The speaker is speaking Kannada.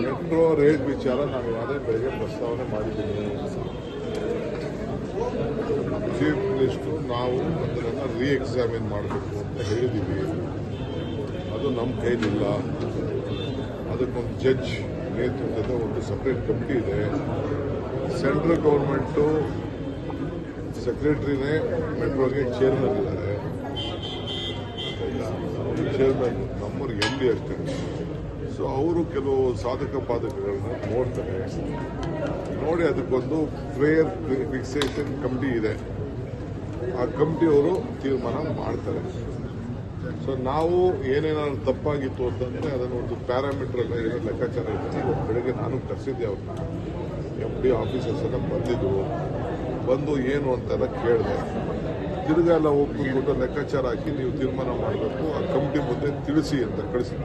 ಮೆಟ್ರೋ ರೇಟ್ ವಿಚಾರ ನಾನು ಅದೇ ಬೆಳಗ್ಗೆ ಪ್ರಸ್ತಾವನೆ ಮಾಡಿದ್ದೀನಿ. ಚೀಫ್ ಮಿನಿಸ್ಟರ್ ನಾವು ಅದನ್ನು ರೀಎಕ್ಸಾಮಿನ್ ಮಾಡಬೇಕು ಅಂತ ಹೇಳಿದ್ದೀವಿ. ಅದು ನಮ್ಮ ಕೈಲಿಲ್ಲ. ಅದಕ್ಕೊಂದು ಜಡ್ಜ್ ನೇತೃತ್ವದ ಒಂದು ಸಪ್ರೇಟ್ ಕಮಿಟಿ ಇದೆ. ಸೆಂಟ್ರಲ್ ಗೌರ್ಮೆಂಟು ಸೆಕ್ರೆಟರಿನೇ ಮೆಟ್ರೋಗೆ ಚೇರ್ಮನ್ ಇದ್ದಾರೆ. ಚೇರ್ಮನ್ ನಮ್ಮವ್ರಿಗೆ MD ಅಷ್ಟೇ. ಸೊ ಅವರು ಕೆಲವು ಸಾಧಕ ಬಾಧಕಗಳನ್ನ ನೋಡ್ತಾರೆ. ನೋಡಿ ಅದಕ್ಕೊಂದು ಫೇರ್ ಫಿಕ್ಸೇಷನ್ ಕಮಿಟಿ ಇದೆ. ಆ ಕಮಿಟಿಯವರು ತೀರ್ಮಾನ ಮಾಡ್ತಾರೆ. ಸೊ ನಾವು ಏನೇನಾದ್ರು ತಪ್ಪಾಗಿತ್ತು ಅಂತಂದರೆ ಅದನ್ನು ಒಂದು ಪ್ಯಾರಾಮೀಟರ್ ಎಲ್ಲ ಏನೋ ಲೆಕ್ಕಾಚಾರ ಇತ್ತು. ಇವತ್ತು ಬೆಳಗ್ಗೆ ನಾನು ಕರೆಸಿದ್ದೆ ಅವ್ರನ್ನ. MD ಆಫೀಸರ್ಸ್ ಎಲ್ಲ ಬಂದು ಏನು ಅಂತೆಲ್ಲ ಕೇಳಿದೆ. ತಿರ್ಗಾ ಎಲ್ಲ ಹೋಗ್ಬಿಟ್ಟು ಲೆಕ್ಕಾಚಾರ ಹಾಕಿ ನೀವು ತೀರ್ಮಾನ ಮಾಡಬೇಕು, ಆ ಕಮಿಟಿ ಮುಂದೆ ತಿಳಿಸಿ ಅಂತ ಕಳಿಸಿ.